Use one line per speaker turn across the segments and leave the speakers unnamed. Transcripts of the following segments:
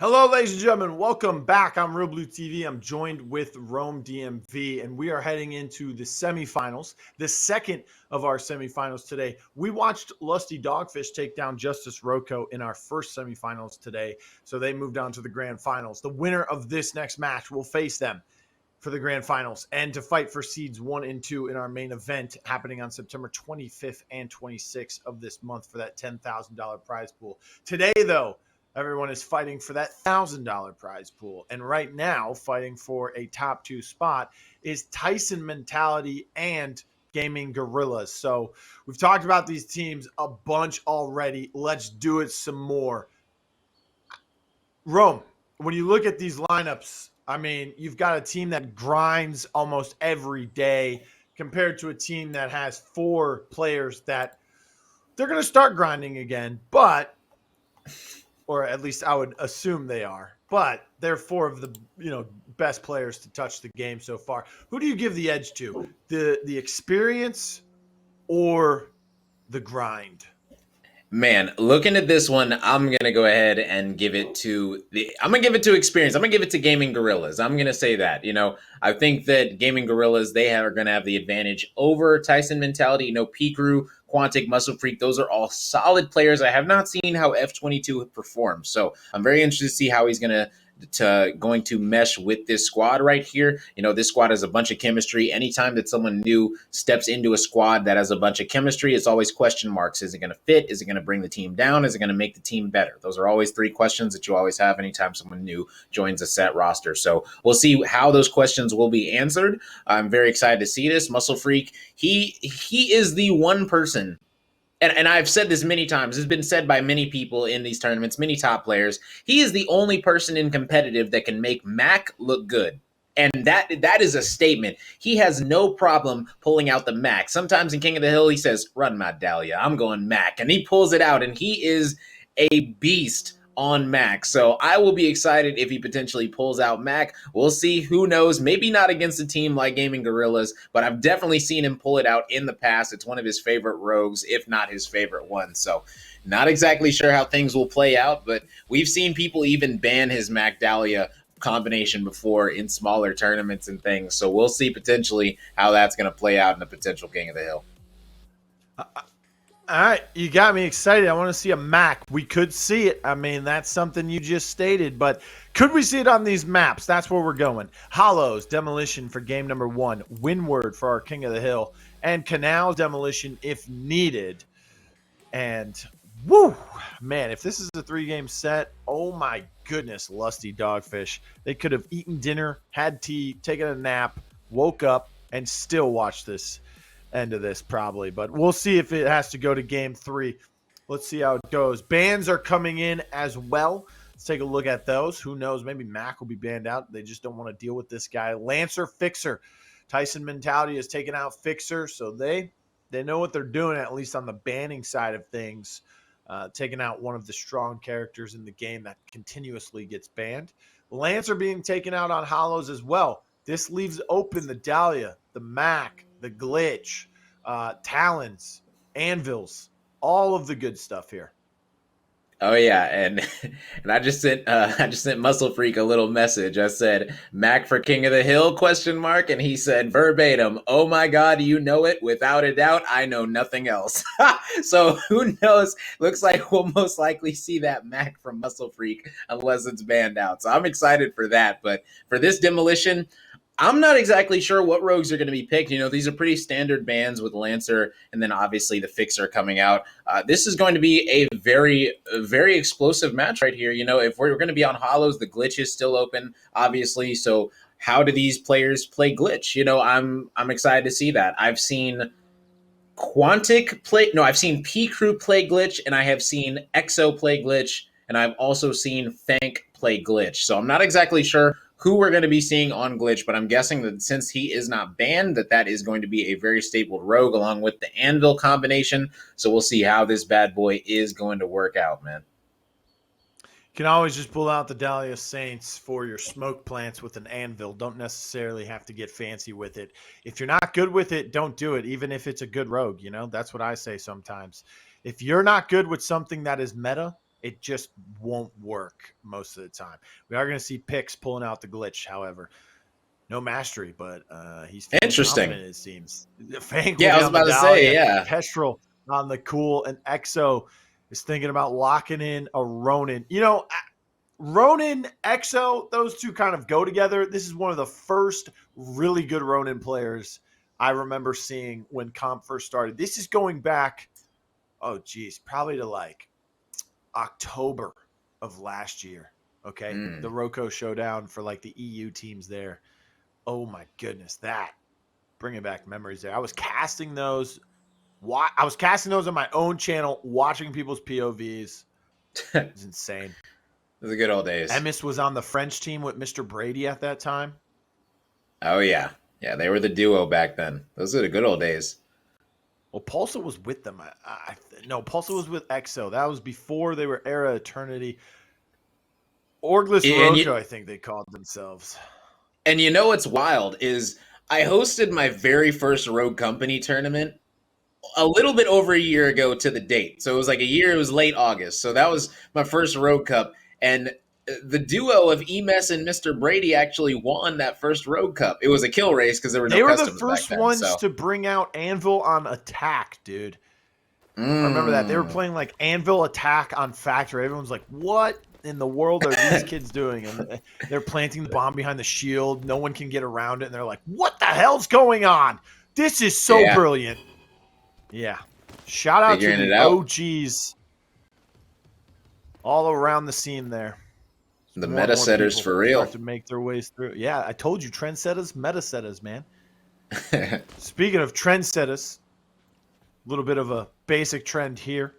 Hello, ladies and gentlemen. Welcome back. I'm realBluTV. I'm joined with Rome DMV, and we are heading into the semifinals, the second of our semifinals today. We watched Lusty Dogfish take down Justice Roco in our first semifinals today, so they moved on to the grand finals. The winner of this next match will face them for the grand finals and to fight for seeds 1 and 2 in our main event happening on September 25th and 26th of this month for that $10,000 prize pool. Today, though, everyone is fighting for that $1,000 prize pool. And right now, fighting for a top 2 spot is Tyson Mentality and Gaming Gorillas. So we've talked about these teams a bunch already. Let's do it some more. Rome, when you look at these lineups, I mean, you've got a team that grinds almost every day compared to a team that has 4 players that they're going to start grinding again, but or at least I would assume they are. But they're 4 of the best players to touch the game so far. Who do you give the edge to? The experience or the grind?
Man, looking at this one, I'm gonna go ahead and give it to experience. I'm gonna give it to Gaming Gorillas. I'm gonna say that. I think that Gaming Gorillas are gonna have the advantage over Tyson Mentality. P-Crew, Quantic, Muscle Freak, those are all solid players. I have not seen how F22 performs, so I'm very interested to see how he's going to mesh with this squad right here. This squad has a bunch of chemistry. Anytime that someone new steps into a squad that has a bunch of chemistry, it's always question marks. Is it going to fit? Is it going to bring the team down? Is it going to make the team better? Those are always 3 questions that you always have anytime someone new joins a set roster. So we'll see how those questions will be answered. I'm very excited to see this. Muscle Freak, he is the one person, and I've said this many times, it's been said by many people in these tournaments, many top players, he is the only person in competitive that can make Mac look good. And that is a statement. He has no problem pulling out the Mac. Sometimes in King of the Hill, he says, run my Dahlia, I'm going Mac. And he pulls it out, and he is a beast on Mac. So I will be excited if he potentially pulls out Mac. We'll see. Who knows? Maybe not against a team like Gaming Gorillas, but I've definitely seen him pull it out in the past. It's one of his favorite rogues, if not his favorite one. So not exactly sure how things will play out, but we've seen people even ban his Mac Dahlia combination before in smaller tournaments and things. So we'll see potentially how that's going to play out in a potential King of the Hill.
All right, you got me excited. I want to see a Mac. We could see it. I mean, that's something you just stated, but could we see it on these maps? That's where we're going. Hollows, Demolition for game number 1, Windward for our King of the Hill, and Canal Demolition if needed. And woo, man, if this is a 3-game set, oh my goodness, Lusty Dogfish. They could have eaten dinner, had tea, taken a nap, woke up, and still watched this end of this probably, but we'll see if it has to go to game 3. Let's see how it goes. Bans are coming in as well. Let's take a look at those. Who knows? Maybe Mac will be banned out. They just don't want to deal with this guy. Lancer, Fixer. Tyson Mentality has taken out Fixer, so they know what they're doing, at least on the banning side of things. Taking out one of the strong characters in the game that continuously gets banned. Lancer being taken out on Hollows as well. This leaves open the Dahlia, the Mac, the Glitch, Talons, Anvils, all of the good stuff here.
Oh yeah, and I just sent Muscle Freak a little message. I said Mac for King of the Hill ? And he said verbatim, "Oh my God, you know it without a doubt. I know nothing else." So who knows? Looks like we'll most likely see that Mac from Muscle Freak unless it's banned out. So I'm excited for that. But for this demolition, I'm not exactly sure what rogues are going to be picked. These are pretty standard bans with Lancer and then obviously the Fixer coming out. This is going to be a very, very explosive match right here. If we're going to be on Hollows, the Glitch is still open, obviously. So how do these players play Glitch? I'm excited to see that. I've seen I've seen P-Crew play Glitch, and I have seen EXO play Glitch, and I've also seen Fank play Glitch. So I'm not exactly sure who we're going to be seeing on Glitch, but I'm guessing that since he is not banned, that is going to be a very stapled rogue along with the Anvil combination. So we'll see how this bad boy is going to work out, man.
You can always just pull out the Dahlia Saints for your smoke plants with an Anvil. Don't necessarily have to get fancy with it. If you're not good with it, don't do it, even if it's a good rogue. That's what I say sometimes. If you're not good with something that is meta, It just won't work most of the time. We are going to see Pix pulling out the glitch, however. No mastery, but he's feeling
Interesting.
confident, it seems. Fank will
Yeah, I
be
was
on
about to say,
Medallia.
yeah.
Kestrel on the cool. And Exo is thinking about locking in a Ronin. You know, Ronin, Exo, those two kind of go together. This is one of the first really good Ronin players I remember seeing when comp first started. This is going back, oh, geez, probably to like October of last year. Okay. The
Mm.
Roco showdown for like the EU teams there. Oh my goodness, that bringing back memories there. I was casting those. I was casting those on my own channel, watching people's POVs. It was insane.
The good old days.
Emis was on the French team with Mr. Brady at that time.
Oh yeah, yeah. They were the duo back then. Those are the good old days.
Well, Pulsa was with them. No, Pulsa was with EXO. That was before they were Era Eternity. Orgless
And
Roco, I think they called themselves.
you know what's wild is I hosted my very first Rogue Company tournament a little bit over a year ago to the date. So it was like a year. It was late August. So that was my first Rogue Cup, and the duo of Emes and Mr. Brady actually won that first Rogue Cup. It was a kill race because there were no
They were the
customs back
first
then.
ones
So
to bring out Anvil on Attack, dude. I remember that. They were playing like Anvil Attack on Factory. Everyone's like, what in the world are these kids doing? And they're planting the bomb behind the shield. No one can get around it. And they're like, what the hell's going on? This is so
yeah,
brilliant. Yeah. Shout out
figuring
to
it
the
out.
OGs all around the scene there.
The
More and
meta
more
setters
people
for real.
start to make their ways through. Yeah, I told you, trendsetters, meta setters, man. Speaking of trendsetters, a little bit of a basic trend here.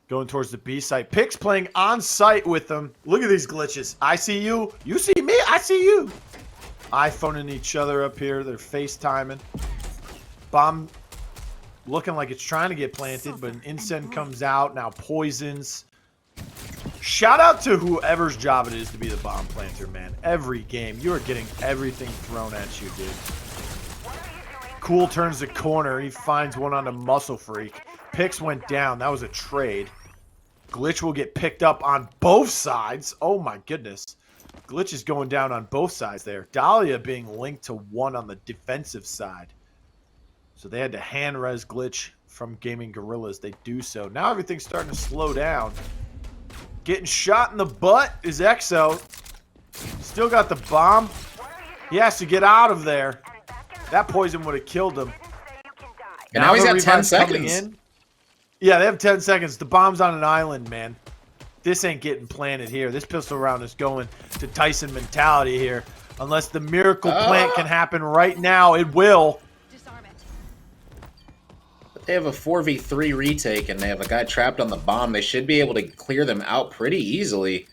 Going towards the B site. Pix playing on site with them. Look at these glitches. I see you. You see me. I see you. iPhoning each other up here. They're FaceTiming. Bomb looking like it's trying to get planted, but an incend comes out. Now poisons. Shout out to whoever's job it is to be the bomb planter, man. Every game, you are getting everything thrown at you, dude. Cool turns the corner. He finds one on a muscle freak. Pix went down. That was a trade. Glitch will get picked up on both sides. Oh my goodness. Glitch is going down on both sides there. Dahlia being linked to one on the defensive side. So they had to hand res Glitch from Gaming Gorillas. They do so. Now everything's starting to slow down. Getting shot in the butt is Exo. Still got the bomb. He has to get out of there. That poison would have killed him.
And now he's got 10
Revive's coming
seconds.
in. Yeah, they have 10 seconds. The bomb's on an island, man. This ain't getting planted here. This pistol round is going to Tyson mentality here. Unless the miracle plant can happen right now, it will.
But they have a 4v3 retake, and they have a guy trapped on the bomb. They should be able to clear them out pretty easily.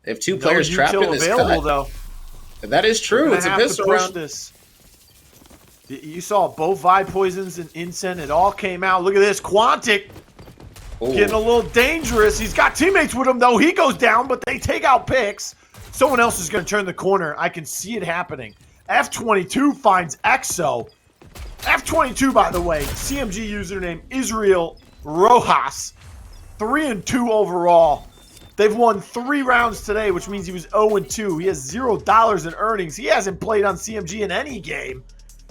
They have two players trapped in this
available,
cut.
though.
That is true. It's a pistol round.
This. You saw both Vi poisons and Incen. It all came out. Look at this. Quantic getting a little dangerous. He's got teammates with him, though. He goes down, but they take out Pix. Someone else is going to turn the corner. I can see it happening. F22 finds Exo. F22, by the way, CMG username Israel Rojas. 3-2 overall. They've won 3 rounds today, which means he was 0-2. He has $0 in earnings. He hasn't played on CMG in any game.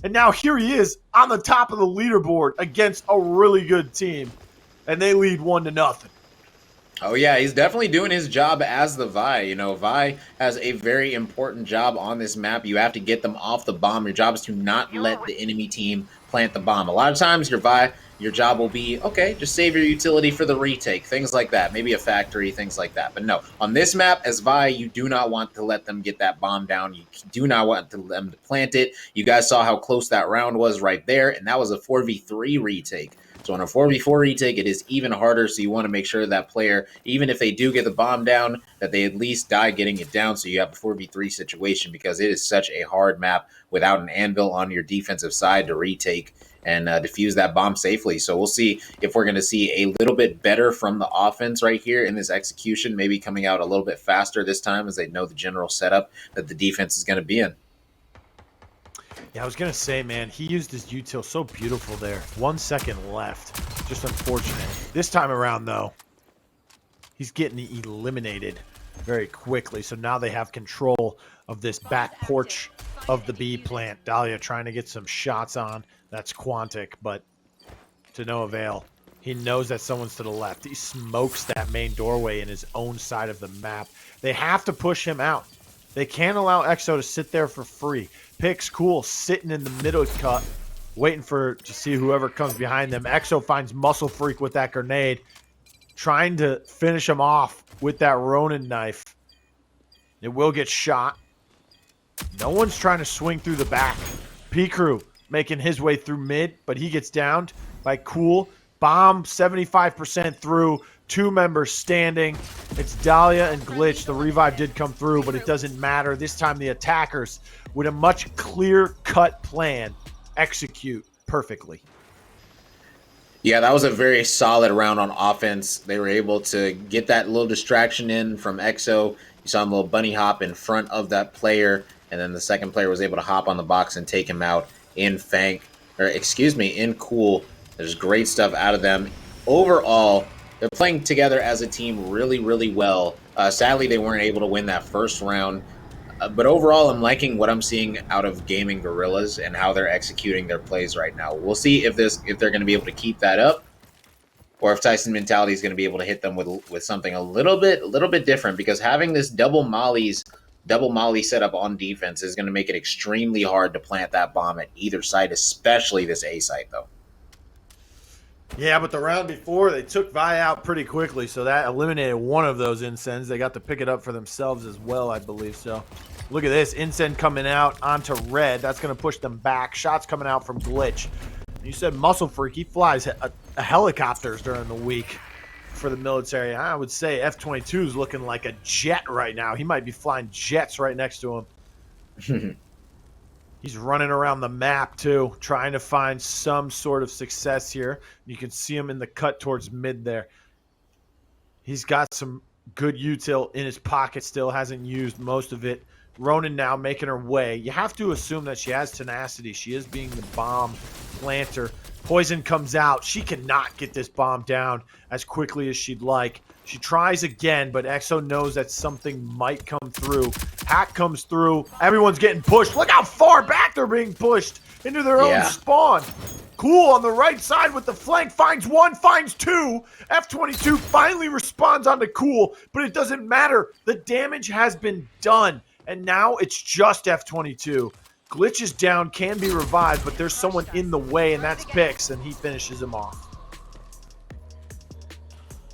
And now here he is on the top of the leaderboard against a really good team. And they lead 1-0.
Oh, yeah, he's definitely doing his job as the Vi. You know, Vi has a very important job on this map. You have to get them off the bomb. Your job is to not let the enemy team plant the bomb. A lot of times, your Vi, your job will be, okay, just save your utility for the retake, things like that. Maybe a factory, things like that. But no, on this map, as Vi, you do not want to let them get that bomb down. You do not want them to plant it. You guys saw how close that round was right there, and that was a 4v3 retake. So on a 4v4 retake, it is even harder, so you want to make sure that player, even if they do get the bomb down, that they at least die getting it down so you have a 4v3 situation, because it is such a hard map without an anvil on your defensive side to retake and defuse that bomb safely. So we'll see if we're going to see a little bit better from the offense right here in this execution, maybe coming out a little bit faster this time as they know the general setup that the defense is going to be in.
Yeah, I was going to say, man, he used his util so beautiful there. 1 second left. Just unfortunate. This time around, though, He's getting eliminated very quickly. So now they have control of this back porch of the B plant. Dahlia trying to get some shots on. That's Quantic, but to no avail. He knows that someone's to the left. He smokes that main doorway in his own side of the map. They have to push him out. They can't allow EXO to sit there for free. Picks Cool sitting in the middle cut, waiting to see whoever comes behind them. EXO finds Muscle Freak with that grenade, trying to finish him off with that Ronin knife. It will get shot. No one's trying to swing through the back. P-Crew making his way through mid, but he gets downed by Cool. Bomb 75% through. 2 members standing. It's Dahlia and Glitch. The revive did come through, but it doesn't matter. This time the attackers, with a much clear-cut plan, execute perfectly.
Yeah, that was a very solid round on offense. They were able to get that little distraction in from EXO. You saw him little bunny hop in front of that player, and then the second player was able to hop on the box and take him out in in Cool. There's great stuff out of them. Overall, they're playing together as a team really, really well. Sadly, they weren't able to win that first round. But overall, I'm liking what I'm seeing out of Gaming Gorillas and how they're executing their plays right now. We'll see if they're going to be able to keep that up, or if Tyson Mentality is going to be able to hit them with something a little bit different. Because having this double molly setup on defense is going to make it extremely hard to plant that bomb at either site, especially this A site, though.
Yeah, but the round before, they took Vi out pretty quickly, so that eliminated one of those Incens. They got to pick it up for themselves as well, I believe. So look at this. Incen coming out onto red. That's going to push them back. Shots coming out from Glitch. You said Muscle Freak. He flies helicopters during the week for the military. I would say F-22 is looking like a jet right now. He might be flying jets right next to him. He's running around the map, too, trying to find some sort of success here. You can see him in the cut towards mid there. He's got some good util in his pocket still, hasn't used most of it. Ronin now making her way. You have to assume that she has tenacity. She is being the bomb planter. Poison comes out. She cannot get this bomb down as quickly as she'd like. She tries again, but EXO knows that something might come through. Hack comes through. Everyone's getting pushed. Look how far back they're being pushed into their own spawn. Cool on the right side with the flank. Finds one, finds two. F-22 finally responds onto Cool, but it doesn't matter. The damage has been done, and now it's just F-22. Glitch is down, can be revived, but there's someone in the way, and that's Pix, and he finishes him off.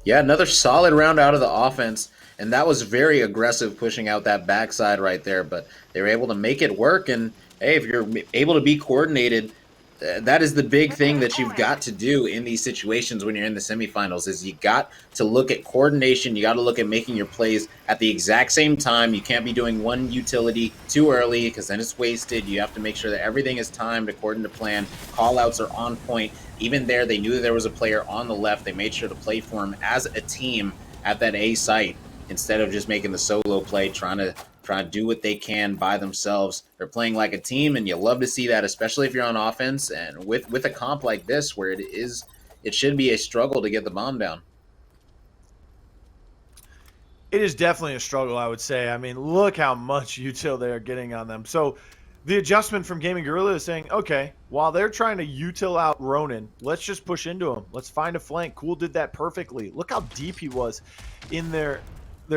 Yeah, another solid round out of the offense, and that was very aggressive pushing out that backside right there, but they were able to make it work, and hey, if you're able to be coordinated, that is the big thing that you've got to do in these situations when you're in the semifinals is you got to look at coordination. You got to look at making your plays at the exact same time. You can't be doing one utility too early because then it's wasted. You have to make sure that everything is timed according to plan. Callouts are on point. Even there, they knew that there was a player on the left. They made sure to play for him as a team at that A site instead of just making the solo play, trying to do what they can by themselves. They're playing like a team, and you love to see that, especially if you're on offense and with a comp like this where it should be a struggle to get the bomb down.
It is definitely a struggle, I would say. I mean, look how much util they are getting on them. So the adjustment from Gaming Gorilla is saying, okay, while they're trying to util out Ronin, let's just push into him. Let's find a flank. Cool did that perfectly. Look how deep he was in their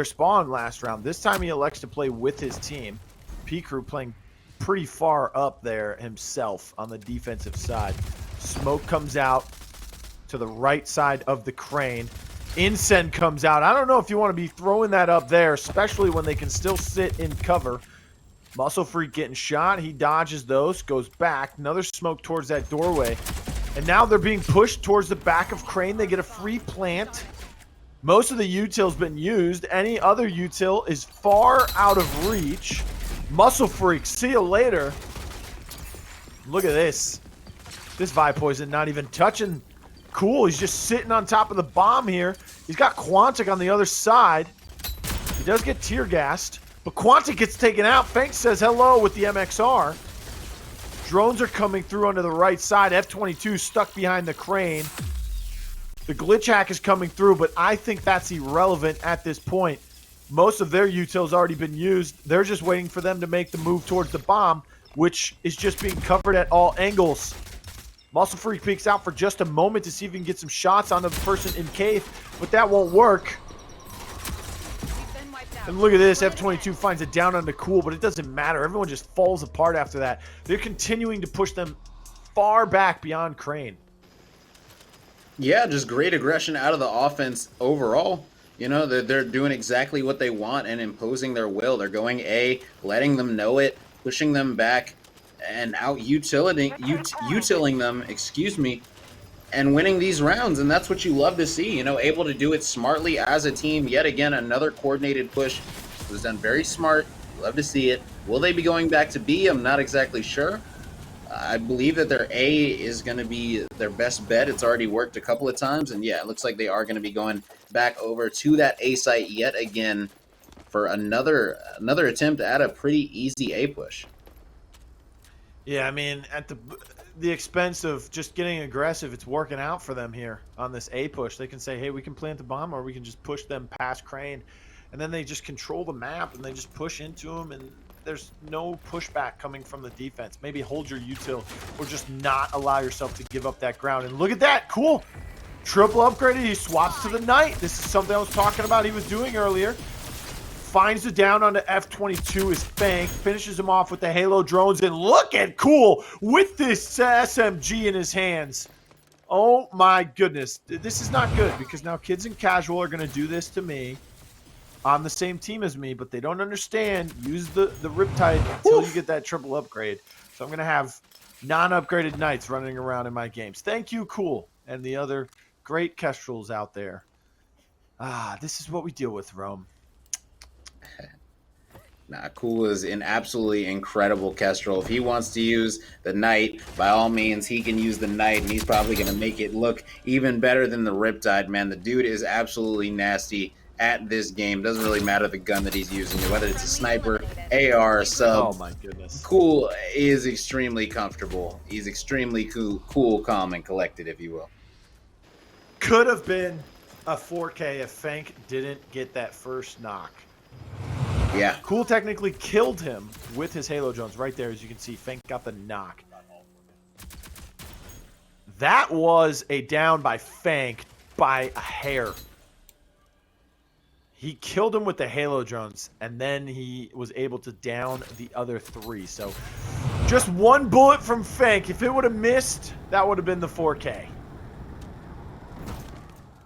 spawn last round. This time he elects to play with his team. P-Crew playing pretty far up there himself on the defensive side. Smoke comes out to the right side of the crane. Incen comes out. I don't know if you want to be throwing that up there, especially when they can still sit in cover. Muscle Freak getting shot. He dodges those, goes back. Another smoke towards that doorway. And now they're being pushed towards the back of crane. They get a free plant. Most of the util's been used. Any other util is far out of reach. Muscle Freak, see you later. Look at this. This Vi Poison not even touching Cool. He's just sitting on top of the bomb here. He's got Quantic on the other side. He does get tear gassed, but Quantic gets taken out. Fank says hello with the MXR. Drones are coming through onto the right side. F-22 stuck behind the crane. The glitch hack is coming through, but I think that's irrelevant at this point. Most of their util's already been used. They're just waiting for them to make the move towards the bomb, which is just being covered at all angles. Muscle Freak peeks out for just a moment to see if he can get some shots on the person in cave, but that won't work. And look at this, F22 finds it down on the Cool, but it doesn't matter. Everyone just falls apart after that. They're continuing to push them far back beyond Crane.
Yeah, just great aggression out of the offense overall. You know, they're doing exactly what they want and imposing their will. They're going A, letting them know it, pushing them back, and out utiling them, excuse me, and winning these rounds. And that's what you love to see, you know, able to do it smartly as a team. Yet again, another coordinated push. It was done very smart. Love to see it. Will they be going back to B? I'm not exactly sure. I believe that their A is going to be their best bet. It's already worked a couple of times. And yeah, it looks like they are going to be going back over to that A site yet again for another attempt at a pretty easy A push.
Yeah, I mean, at the expense of just getting aggressive, it's working out for them here on this A push. They can say, hey, we can plant the bomb, or we can just push them past Crane. And then they just control the map, and they just push into them, and there's no pushback coming from the defense. Maybe hold your util, or just not allow yourself to give up that ground. And look at that, cool. Triple upgraded, he swaps to the Knight. This is something I was talking about he was doing earlier. Finds the down onto F22 is Fank, finishes him off with the Halo drones, and look at Cool with this SMG in his hands. Oh my goodness. This is not good, because now kids in casual are going to do this to me on the same team as me, but they don't understand. Use the Riptide until you get that triple upgrade. So I'm going to have non-upgraded Knights running around in my games. Thank you, Cool, and the other great Kestrels out there. This is what we deal with, Rome.
Nah, Cool is an absolutely incredible Kestrel. If he wants to use the Knight, by all means, he can use the Knight, and he's probably going to make it look even better than the Riptide, man. The dude is absolutely nasty at this game. Doesn't really matter the gun that he's using, whether it's a sniper, AR, sub.
Oh my goodness.
Cool is extremely comfortable. He's extremely cool, calm, and collected, if you will.
Could have been a 4K if Fank didn't get that first knock.
Yeah.
Cool technically killed him with his Halo drones. Right there, as you can see, Fank got the knock. That was a down by Fank by a hair. He killed him with the Halo drones, and then he was able to down the other three. So just one bullet from Fank. If it would have missed, that would have been the 4K.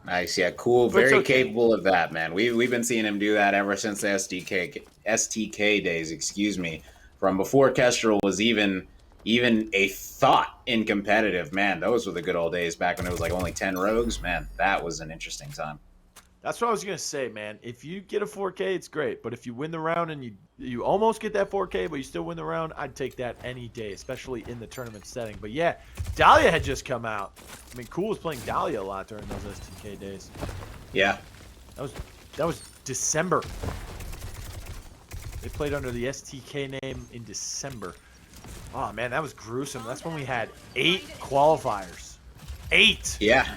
Nice, yeah, Cool, very capable of that, man. We've been seeing him do that ever since the STK days, excuse me, from before Kestrel was even a thought in competitive. Man, those were the good old days back when it was like only 10 rogues. Man, that was an interesting time.
That's what I was going to say, man. If you get a 4K, it's great. But if you win the round and you almost get that 4K, but you still win the round, I'd take that any day, especially in the tournament setting. But yeah, Dahlia had just come out. I mean, Cool was playing Dahlia a lot during those STK days.
Yeah.
That was December. They played under the STK name in December. Oh, man, that was gruesome. That's when we had 8 qualifiers. 8!
Yeah.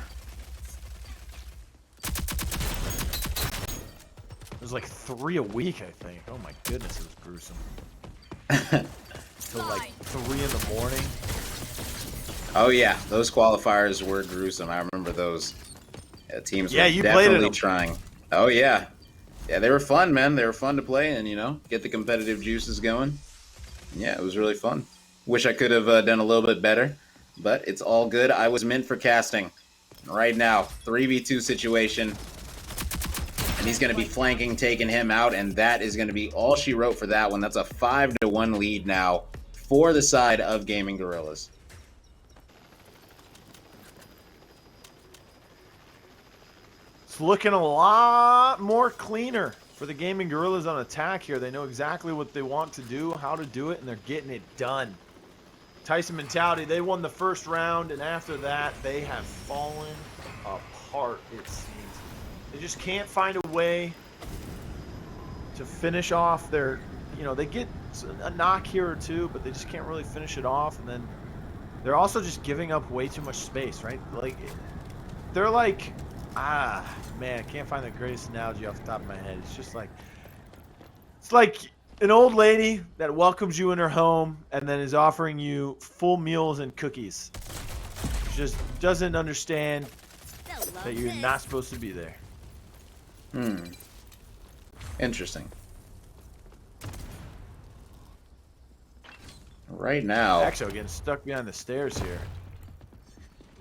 It was like 3 a week, I think. Oh my goodness, it was gruesome. Till like 3 in the morning.
Oh yeah, those qualifiers were gruesome. I remember those. Yeah, teams were
you
definitely
played in
trying. Oh yeah. Yeah, they were fun, man. They were fun to play and, you know, get the competitive juices going. Yeah, it was really fun. Wish I could have done a little bit better, but it's all good. I was meant for casting. Right now, 3v2 situation. And he's going to be flanking, taking him out, and that is going to be all she wrote for that one. That's a 5-1 lead now for the side of Gaming Gorillas.
It's looking a lot more cleaner for the Gaming Gorillas on attack here. They know exactly what they want to do, how to do it, and they're getting it done. Tyson mentality, they won the first round, and after that, they have fallen apart, it seems. They just can't find a way to finish off their, you know, they get a knock here or two, but they just can't really finish it off. And then they're also just giving up way too much space, right? Like, they're like, man, I can't find the greatest analogy off the top of my head. It's like an old lady that welcomes you in her home and then is offering you full meals and cookies. She just doesn't understand that you're not supposed to be there.
Interesting. Right now,
Exo getting stuck behind the stairs here.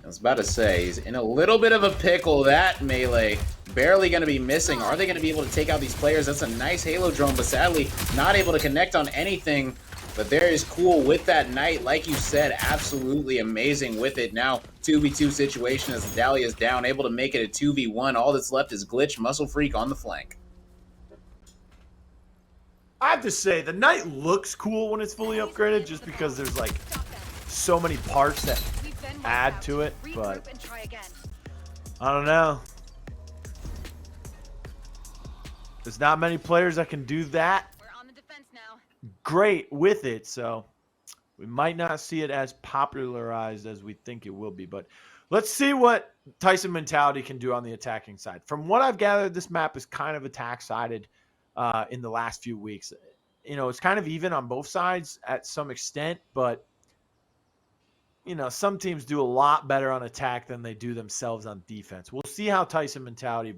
I was about to say, he's in a little bit of a pickle. That melee barely going to be missing. Are they going to be able to take out these players? That's a nice Halo drone, but sadly not able to connect on anything. But there is cool with that Knight. Like you said, absolutely amazing with it. Now, 2v2 situation as Dahlia's down, able to make it a 2v1. All that's left is Glitch, Muscle Freak on the flank.
I have to say, the Knight looks cool when it's fully upgraded just because there's like so many parts that add to it, but I don't know. There's not many players that can do that great with it, so we might not see it as popularized as we think it will be. But let's see what Tyson Mentality can do on the attacking side. From what I've gathered, this map is kind of attack-sided in the last few weeks. You know, it's kind of even on both sides at some extent, but you know, some teams do a lot better on attack than they do themselves on defense. We'll see how Tyson Mentality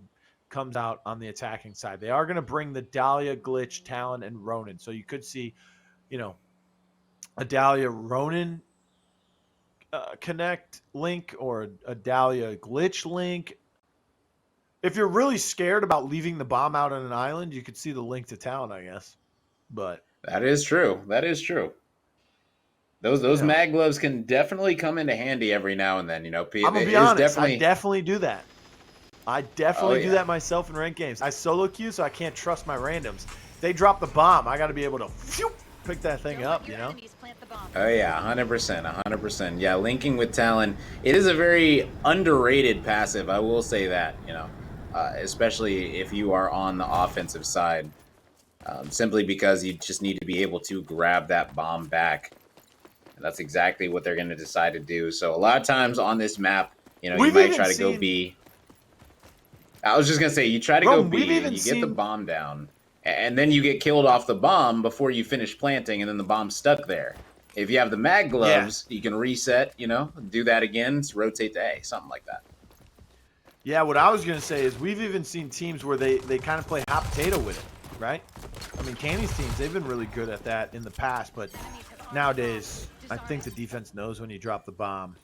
comes out on the attacking side. They are going to bring the Dahlia, Glitch, Talon, and Ronin. So you could see, you know, a Dahlia Ronin connect link or a Dahlia Glitch link. If you're really scared about leaving the bomb out on an island, you could see the link to Talon, I guess. But
that is true. That is true. Those mag gloves can definitely come into handy every now and then. You know,
I'm gonna be honest. I definitely do that. I definitely do that myself in ranked games. I solo queue, so I can't trust my randoms. If they drop the bomb, I got to be able to pick that thing up, you know?
Oh, yeah, 100%, 100%. Yeah, linking with Talon, it is a very underrated passive, I will say that, you know, especially if you are on the offensive side, simply because you just need to be able to grab that bomb back. And that's exactly what they're going to decide to do. So a lot of times on this map, you know, you might try to go B. I was just going to say, you try to go B and you get the bomb down, and then you get killed off the bomb before you finish planting, and then the bomb's stuck there. If you have the mag gloves, you can reset, you know, do that again, rotate to A, something like that.
Yeah, what I was going to say is we've even seen teams where they kind of play hot potato with it, right? I mean, Candy's teams, they've been really good at that in the past, but nowadays, I think the defense knows when you drop the bomb,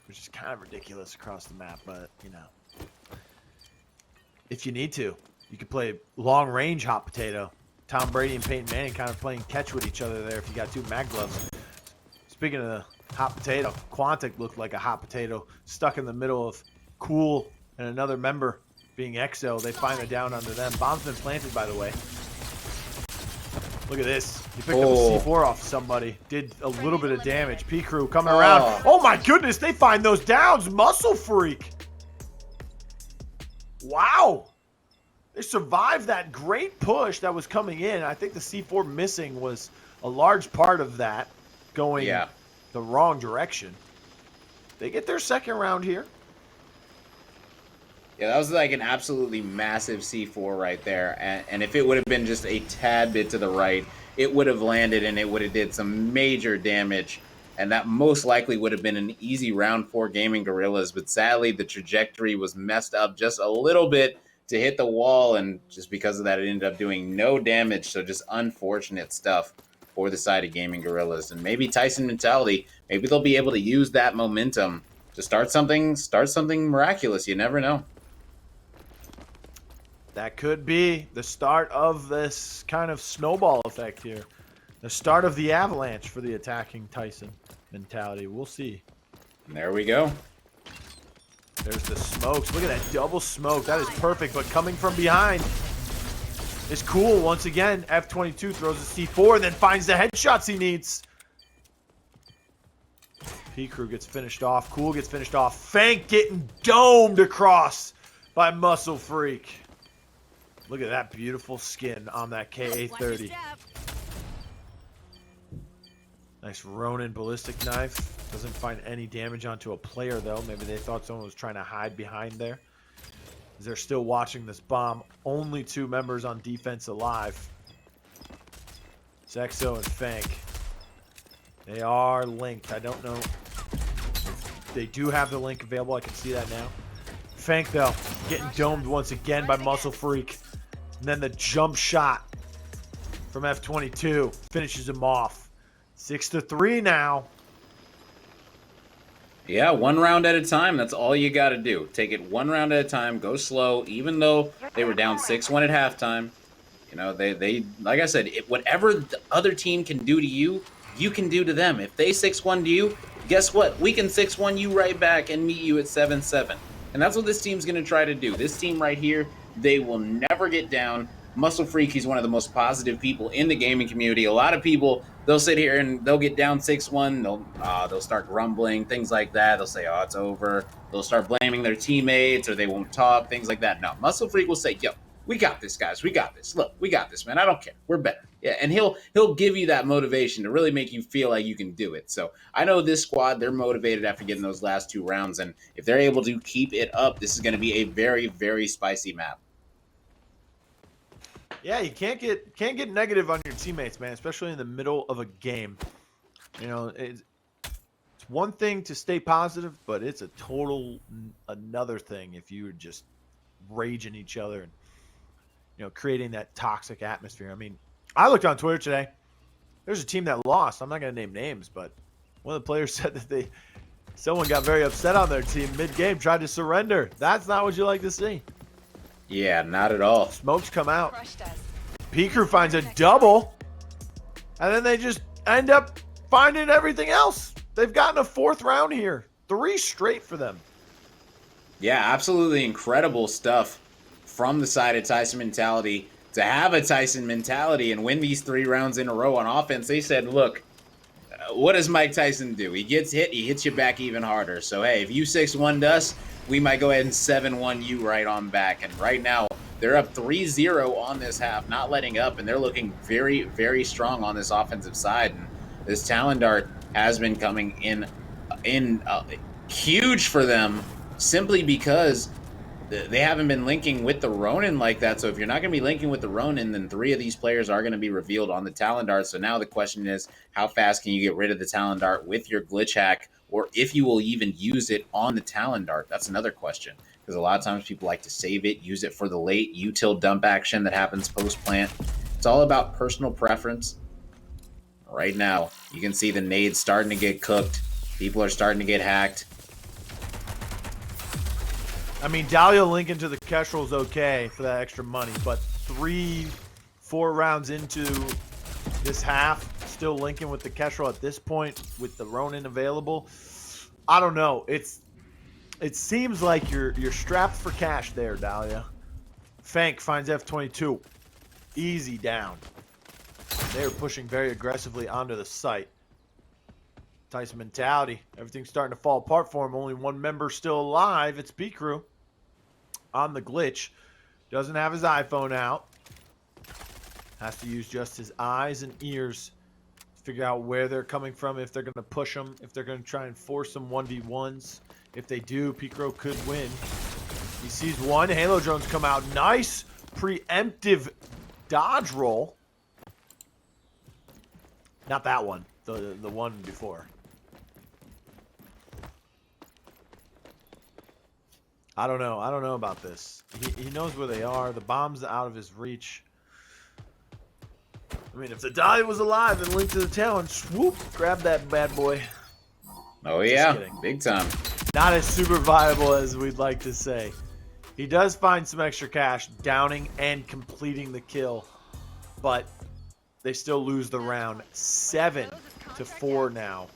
which is kind of ridiculous across the map, but, you know. If you need to, you could play long-range hot potato. Tom Brady and Peyton Manning kind of playing catch with each other there if you got two mag gloves. Speaking of the hot potato, Quantic looked like a hot potato stuck in the middle of Cool and another member being Exo. They find a down under them. Bomb's been planted, by the way. Look at this. He picked up a C4 off somebody. Did a little bit of damage. P-Crew coming around. Oh, my goodness. They find those downs. Muscle Freak. Wow. They survived that great push that was coming in. I think the C4 missing was a large part of that going the wrong direction. They get their second round here.
Yeah, that was like an absolutely massive C4 right there. And if it would have been just a tad bit to the right, it would have landed and it would have did some major damage. And that most likely would have been an easy round for Gaming Gorillas. But sadly, the trajectory was messed up just a little bit to hit the wall. And just because of that, it ended up doing no damage. So just unfortunate stuff for the side of Gaming Gorillas. And maybe Tyson Mentality, maybe they'll be able to use that momentum to start something miraculous. You never know.
That could be the start of this kind of snowball effect here. The start of the avalanche for the attacking Tyson Mentality. We'll see.
And there we go.
There's the smokes. Look at that double smoke. That is perfect, but coming from behind is Cool once again. F22 throws a C4 and then finds the headshots he needs. P-Crew gets finished off. Cool gets finished off. Fank getting domed across by Muscle Freak. Look at that beautiful skin on that KA-30. Nice Ronin ballistic knife. Doesn't find any damage onto a player, though. Maybe they thought someone was trying to hide behind there. As they're still watching this bomb. Only 2 members on defense alive. Zexo and Fank. They are linked. I don't know. They do have the link available. I can see that now. Fank, though, getting domed once again by Muscle Freak. And then the jump shot from F22 finishes him off. 6-3 now.
Yeah, 1 round at a time. That's all you got to do. Take it 1 round at a time. Go slow. Even though they were down 6-1 at halftime, you know, they like I said, whatever the other team can do to you, you can do to them. If they 6-1 to you, guess what? We can 6-1 you right back and meet you at 7-7. And that's what this team's going to try to do. This team right here, they will never get down. Muscle Freak, he's one of the most positive people in the gaming community. A lot of people, they'll sit here and they'll get down 6-1. They'll start grumbling, things like that. They'll say, oh, it's over. They'll start blaming their teammates or they won't talk, things like that. No, Muscle Freak will say, yo, we got this, guys. We got this. Look, we got this, man. I don't care. We're better. Yeah, and he'll give you that motivation to really make you feel like you can do it. So I know this squad, they're motivated after getting those last 2 rounds. And if they're able to keep it up, this is going to be a very, very spicy map.
Yeah, you can't get negative on your teammates, man, especially in the middle of a game. You know, it's one thing to stay positive, but it's a total another thing if you're just raging each other and, you know, creating that toxic atmosphere. I mean, I looked on Twitter today. There's a team that lost. I'm not going to name names, but one of the players said that someone got very upset on their team mid-game, tried to surrender. That's not what you like to see.
Yeah, not at all.
Smokes come out. P-Crew finds a double, and then they just end up finding everything else. They've gotten a 4th round here. 3 straight for them.
Yeah, absolutely incredible stuff from the side of Tyson Mentality. To have a Tyson Mentality and win these 3 rounds in a row on offense, they said, look, what does Mike Tyson do? He gets hit, he hits you back even harder. So, hey, if you 6-1'd us, we might go ahead and 7-1 you right on back. And right now, they're up 3-0 on this half, not letting up, and they're looking very, very strong on this offensive side. And this Talon Dart has been coming in huge for them simply because they haven't been linking with the Ronin like that. So if you're not going to be linking with the Ronin, then 3 of these players are going to be revealed on the Talon Dart. So now the question is, how fast can you get rid of the Talon Dart with your glitch hack, or if you will even use it on the Talon Dart? That's another question, because a lot of times people like to save it, use it for the late util dump action that happens post-plant. It's all about personal preference. Right now, you can see the nades starting to get cooked. People are starting to get hacked.
I mean, Dahlia linking to the Kestrel is okay for that extra money, but 3-4 rounds into this half, still linking with the Kestrel at this point with the Ronin available. I don't know. It seems like you're strapped for cash there, Dahlia. Fank finds F22. Easy down. They are pushing very aggressively onto the site. Tyson Mentality. Everything's starting to fall apart for him. Only 1 member still alive. It's P-Crew on the glitch. Doesn't have his iPhone out. Has to use just his eyes and ears to figure out where they're coming from, if they're going to push them, if they're going to try and force some 1v1s. If they do, P-Crew could win. He sees 1. Halo drones come out. Nice preemptive dodge roll. Not that one. The one before. I don't know. I don't know about this. He knows where they are. The bomb's out of his reach. I mean, if the Dahlia was alive and linked to the Talon, swoop, grab that bad boy.
Oh, yeah. Big time.
Not as super viable as we'd like to say. He does find some extra cash, downing and completing the kill. But they still lose the round. 7-4 now.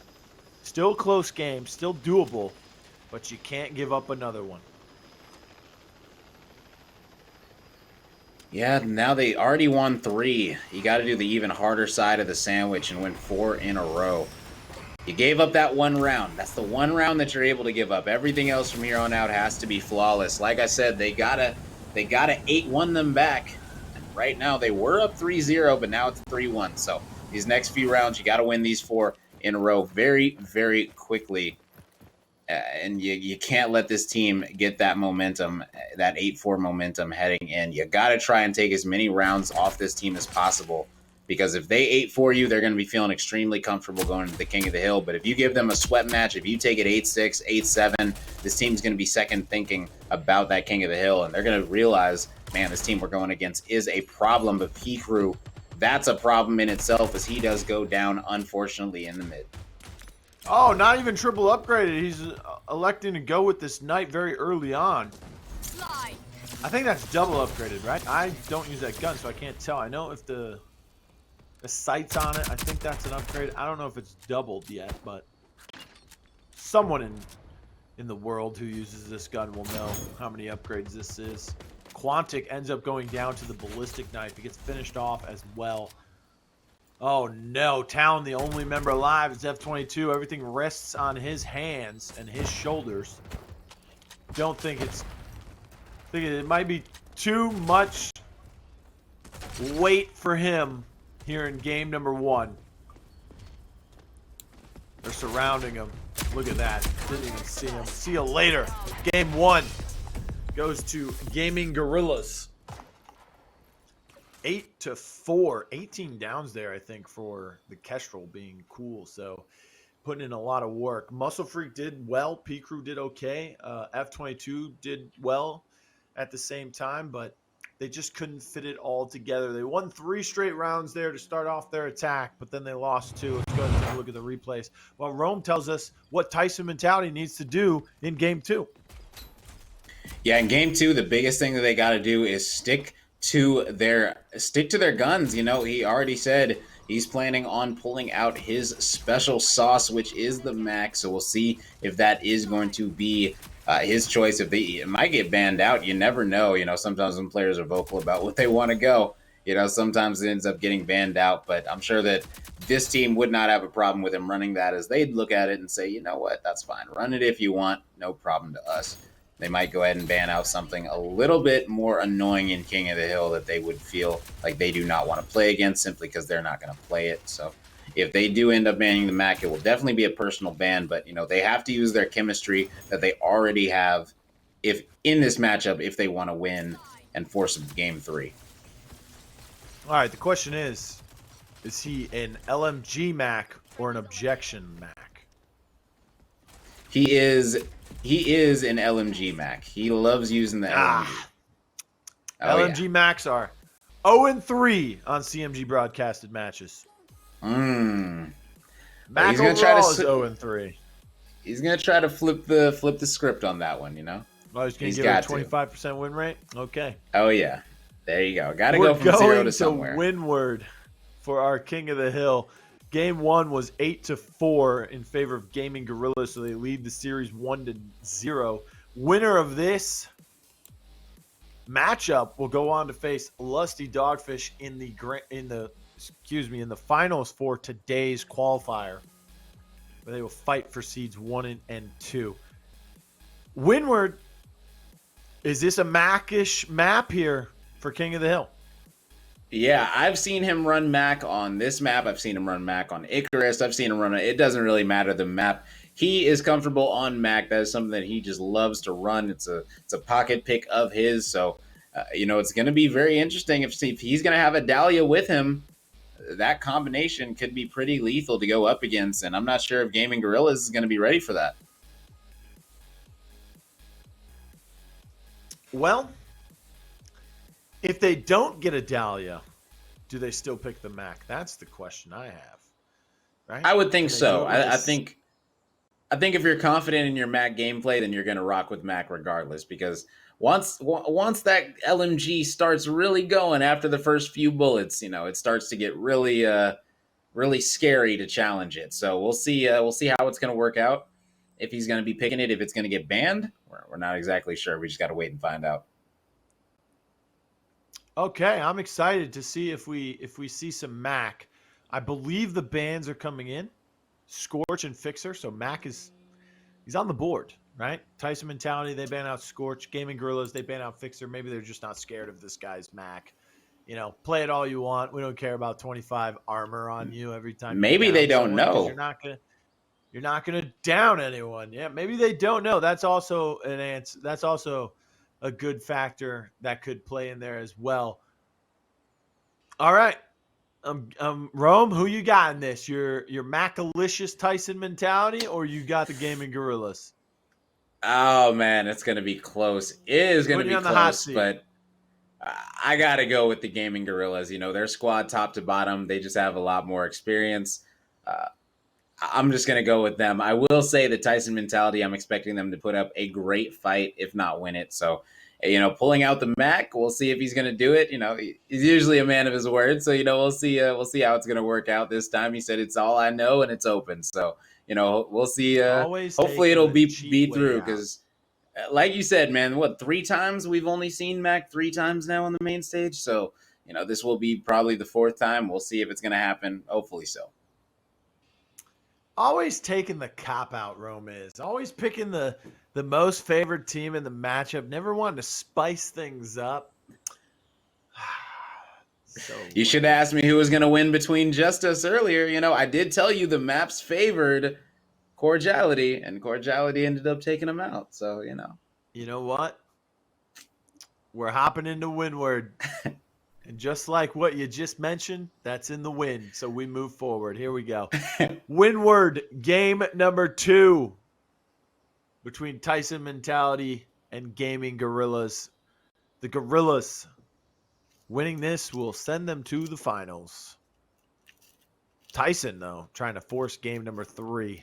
Still close game. Still doable. But you can't give up another one.
Yeah, now they already won 3. You got to do the even harder side of the sandwich and win 4 in a row. You gave up that 1 round. That's the 1 round that you're able to give up. Everything else from here on out has to be flawless. Like I said, they gotta 8-1 them back. And right now they were up 3-0, but now it's 3-1. So these next few rounds, you got to win these 4. in a row very, very quickly. And you can't let this team get that momentum, that 8-4 momentum heading in. You got to try and take as many rounds off this team as possible, because if they 8-4 you, they're going to be feeling extremely comfortable going to the King of the Hill. But if you give them a sweat match, if you take it 8-6, 8-7, this team's going to be second thinking about that King of the Hill, and they're going to realize, man, this team we're going against is a problem. But P-Crew, that's a problem in itself, as he does go down, unfortunately, in the mid.
Oh, not even triple upgraded. He's electing to go with this knight very early on. I think that's double upgraded, right? I don't use that gun, so I can't tell. I know if the sight's on it, I think that's an upgrade. I don't know if it's doubled yet, but someone in the world who uses this gun will know how many upgrades this is. Quantic ends up going down to the ballistic knife. He gets finished off as well. Oh no, Talon, the only member alive, is F22. Everything rests on his hands and his shoulders. Don't think it's... think it might be too much weight for him here in game number 1. They're surrounding him. Look at that. Didn't even see him. See you later. Game 1 goes to Gaming Gorillas. 8-4, 18 downs there, I think, for the Kestrel being cool. So putting in a lot of work. Muscle Freak did well. P-Crew did okay. F22 did well at the same time, but they just couldn't fit it all together. They won 3 straight rounds there to start off their attack, but then they lost 2. Let's go ahead and take a look at the replays. Well, Rome tells us what Tyson mentality needs to do in game 2.
Yeah, in game 2, the biggest thing that they got to do is stick to their guns. You know, he already said he's planning on pulling out his special sauce, which is the Mac. So we'll see if that is going to be his choice. If it might get banned out, you never know. You know, sometimes when players are vocal about what they want to go, you know, sometimes it ends up getting banned out. But I'm sure that this team would not have a problem with him running that, as they'd look at it and say, you know what, that's fine. Run it if you want. No problem to us. They might go ahead and ban out something a little bit more annoying in King of the Hill that they would feel like they do not want to play against, simply because they're not going to play it. So if they do end up banning the Mac, it will definitely be a personal ban. But, you know, they have to use their chemistry that they already have if in this matchup if they want to win and force game 3.
All right, the question is he an LMG Mac or an objection Mac?
He is an LMG Mac. He loves using the LMG.
LMG Macs are 0-3 on CMG broadcasted matches.
Mac
He's gonna try to is 0-3.
He's gonna try to flip the script on that one. You know.
Oh, he's gonna give it a 25% win rate. Okay.
Oh yeah, there you go. Got to go from 0 to somewhere.
Windward for our King of the Hill. Game 1 was 8-4 in favor of Gaming Gorillas, so they lead the series 1-0. Winner of this matchup will go on to face Lusty Dogfish in the finals for today's qualifier, where they will fight for seeds 1 and 2. Windward, is this a Mac-ish map here for King of the Hill?
Yeah, I've seen him run Mac on this map. I've seen him run Mac on Icarus. I've seen him run it. It doesn't really matter the map. He is comfortable on Mac. That is something that he just loves to run. It's a pocket pick of his. So, you know, it's going to be very interesting if he's going to have a Dahlia with him. That combination could be pretty lethal to go up against, and I'm not sure if Gaming Gorillas is going to be ready for that.
Well, if they don't get a Dahlia, do they still pick the Mac? That's the question I have. Right?
I would think so. I think if you're confident in your Mac gameplay, then you're going to rock with Mac regardless, because once that LMG starts really going after the first few bullets, you know, it starts to get really really scary to challenge it. So we'll see how it's going to work out. If he's going to be picking it, if it's going to get banned, we're not exactly sure. We just got to wait and find out.
Okay, I'm excited to see if we see some Mac. I believe the bans are coming in, Scorch and Fixer. So Mac he's on the board, right? Tyson mentality, they ban out Scorch. Gaming Gorillas, they ban out Fixer. Maybe they're just not scared of this guy's Mac. play it all you want. We don't care about 25 armor on you every time you
Maybe
down
they don't
someone, 'cause
know.
you're not gonna down anyone. Yeah, maybe they don't know. That's also an answer. That's also a good factor that could play in there as well. All right. Rome, who you got in this? Your Macalicious Tyson mentality, or you got the Gaming Gorillas?
Oh man, it's gonna be close. It is gonna
Putting you
be
on the hot
close,
seat.
but I gotta go with the Gaming Gorillas. Their squad top to bottom, they just have a lot more experience. Uh, I'm just gonna go with them. I will say the Tyson mentality. I'm expecting them to put up a great fight, if not win it. So, pulling out the Mac, we'll see if he's gonna do it. He's usually a man of his word. So, we'll see. We'll see how it's gonna work out this time. He said it's all I know and it's open. So, we'll see.
Always
Hopefully,
taking
it'll
the cheap
be
way
through
out.
because like you said, man, what 3 times we've only seen Mac 3 times now on the main stage. So this will be probably the 4th time. We'll see if it's going to happen. Hopefully so.
Always taking the cop out. Rome is always picking the most favored team in the matchup. Never wanting to spice things up. So
You should have asked me who was going to win between just us earlier. I did tell you the maps favored Cordiality, and Cordiality ended up taking them out. So
You know what? We're hopping into Windward. And just like what you just mentioned, that's in the win. So we move forward. Here we go. Windward, game number 2 between Tyson Mentality and Gaming Gorillas. The Gorillas winning this will send them to the finals. Tyson, though, trying to force game number 3.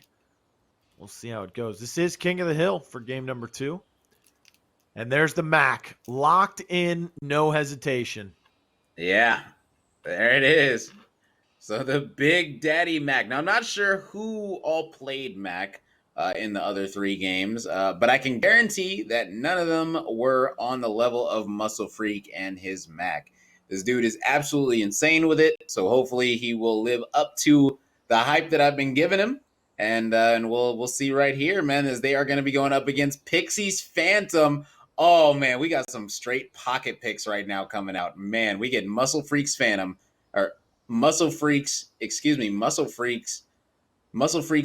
We'll see how it goes. This is King of the Hill for game number 2. And there's the Mac. Locked in, no hesitation.
Yeah, there it is. So the Big Daddy Mac. Now, I'm not sure who all played Mac in the other 3 games, but I can guarantee that none of them were on the level of Muscle Freak and his Mac. This dude is absolutely insane with it, so hopefully he will live up to the hype that I've been giving him. And we'll see right here, man, as they are going to be going up against Pixie's Phantom. Oh, man, we got some straight pocket picks right now coming out. Man, we get Muscle Freak's Phantom, or Muscle Freaks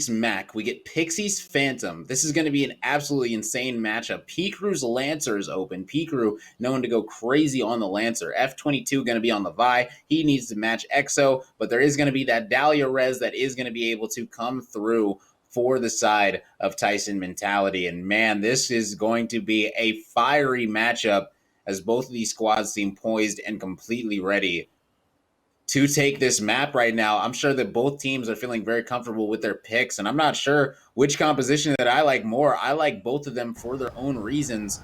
Mac. We get Pixie's Phantom. This is going to be an absolutely insane matchup. P-Crew's Lancer is open. P-Crew known to go crazy on the Lancer. F22 going to be on the Vi. He needs to match EXO, but there is going to be that Dahlia res that is going to be able to come through for the side of Tyson Mentality. And man, this is going to be a fiery matchup as both of these squads seem poised and completely ready to take this map right now. I'm sure that both teams are feeling very comfortable with their picks, and I'm not sure which composition that I like more. I like both of them for their own reasons.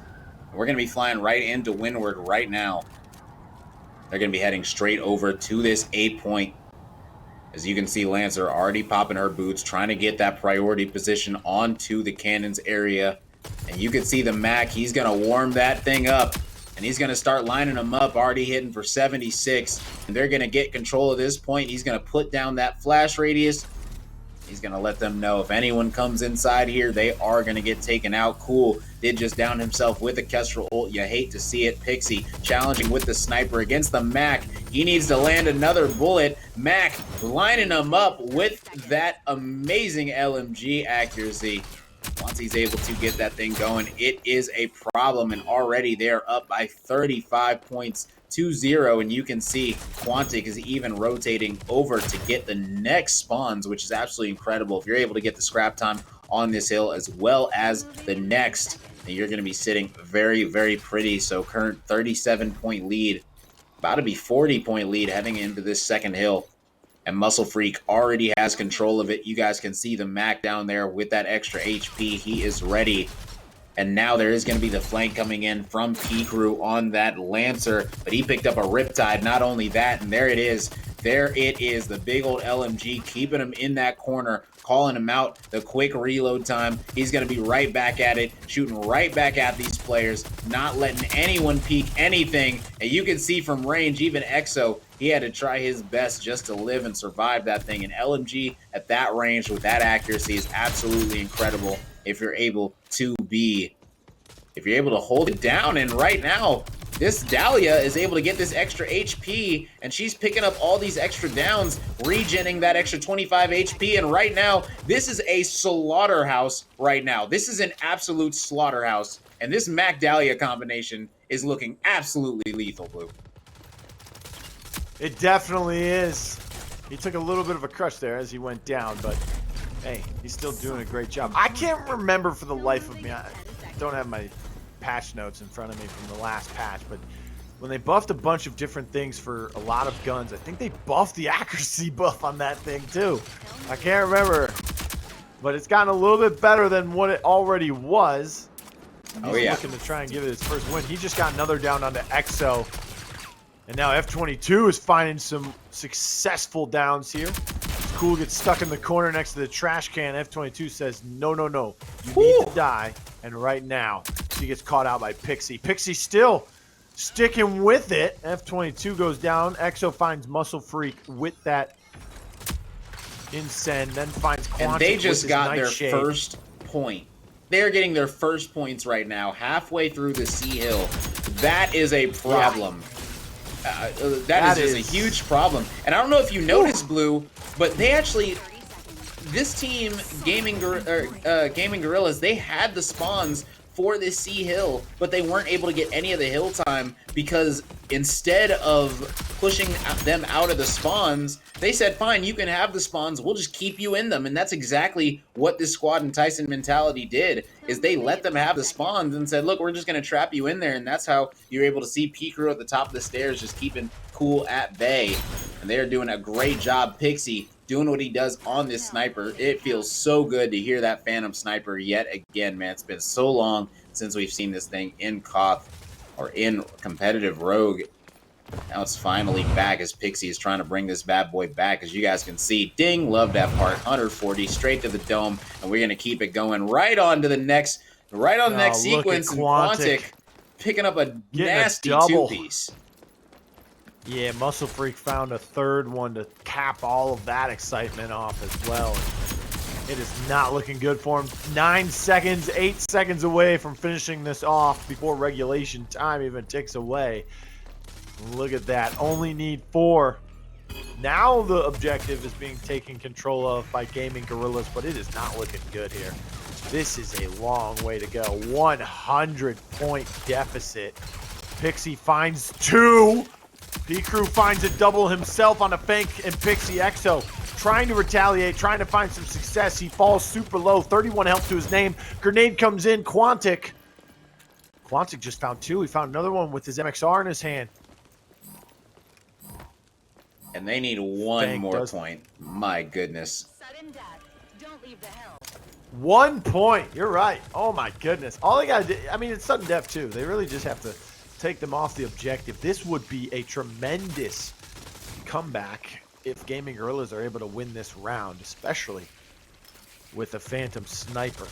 We're going to be flying right into Windward right now. They're going to be heading straight over to this 8-point. As you can see, Lancer already popping her boots, trying to get that priority position onto the cannons area. And you can see the Mac, he's going to warm that thing up. And he's going to start lining them up, already hitting for 76. And they're going to get control of this point. He's going to put down that flash radius. He's going to let them know if anyone comes inside here, they are going to get taken out. Cool did just down himself with a Kestrel ult. You hate to see it. Pixie challenging with the sniper against the Mac. He needs to land another bullet. Mac lining him up with that amazing LMG accuracy. Once he's able to get that thing going, it is a problem, and already they're up by 35 points to 0, and you can see Quantic is even rotating over to get the next spawns, which is absolutely incredible. If you're able to get the scrap time on this hill as well as the next, then you're going to be sitting very, very pretty. So current 37-point lead, about to be 40-point lead heading into this second hill. And Muscle Freak already has control of it. You guys can see the Mac down there with that extra HP. He is ready. And now there is going to be the flank coming in from P-Crew on that Lancer. But he picked up a Riptide. Not only that, and there it is. There it is. The big old LMG keeping him in that corner, calling him out. The quick reload time. He's going to be right back at it, shooting right back at these players, not letting anyone peek anything. And you can see from range, even EXO, he had to try his best just to live and survive that thing. And LMG at that range with that accuracy is absolutely incredible if you're able to hold it down. And right now,
this Dahlia is able to get this extra HP, and she's picking up all these extra downs, regenning that extra 25 HP, and right now, this is a slaughterhouse right now. This is an absolute slaughterhouse, and this Mac Dahlia combination is looking absolutely lethal, Blue.
It definitely is. He took a little bit of a crush there as he went down, but hey, he's still doing a great job. I can't remember for the life of me. I don't have my patch notes in front of me from the last patch, but when they buffed a bunch of different things for a lot of guns, I think they buffed the accuracy buff on that thing too. I can't remember, but it's gotten a little bit better than what it already was. He's looking to try and give it his first win. He just got another down onto EXO. And now F22 is finding some successful downs here. Cool gets stuck in the corner next to the trash can. F22 says, no, no, no. You need to die. And right now, she gets caught out by Pixie. Pixie still sticking with it. F22 goes down. EXO finds Muscle Freak with that Incend, then finds Quantic.
And they just got their
Nightshade.
first point. They're getting their first points right now, halfway through the Sea Hill. That is a problem. That is a huge problem. And I don't know if you noticed, Blue, but they actually, this team, Gaming Gorillas, they had the spawns for this Sea Hill, but they weren't able to get any of the hill time because instead of pushing them out of the spawns, they said, fine, you can have the spawns, we'll just keep you in them. And that's exactly what this squad and Tyson mentality did, is they let them have the spawns and said, look, we're just going to trap you in there. And that's how you're able to see P-Crew at the top of the stairs just keeping cool at bay. And they're doing a great job. Pixie doing what he does on this sniper. It feels so good to hear that Phantom Sniper yet again, man. It's been so long since we've seen this thing in Koth or in competitive Rogue. Now it's finally back as Pixie is trying to bring this bad boy back. As you guys can see, ding, love that part. 140 straight to the dome, and we're going to keep it going right on to the next, next sequence. And Quantic picking up a nasty two-piece.
Yeah, Muscle Freak found a third one to cap all of that excitement off as well. It is not looking good for him. 9 seconds, 8 seconds away from finishing this off before regulation time even ticks away. Look at that. Only need 4. Now the objective is being taken control of by Gaming Gorillas, but it is not looking good here. This is a long way to go. 100-point deficit. Pixie finds 2. P-Crew finds a double himself on a fake, and Pixie EXO trying to retaliate, trying to find some success. He falls super low. 31 health to his name. Grenade comes in. Quantic just found 2. He found another one with his MXR in his hand.
And they need one more point. My goodness.
Sudden death. Don't leave the hill.
1 point. You're right. Oh my goodness. All they got to do, I mean, it's sudden death too. They really just have to take them off the objective. This would be a tremendous comeback if Gaming Gorillas are able to win this round, especially with a Phantom Sniper.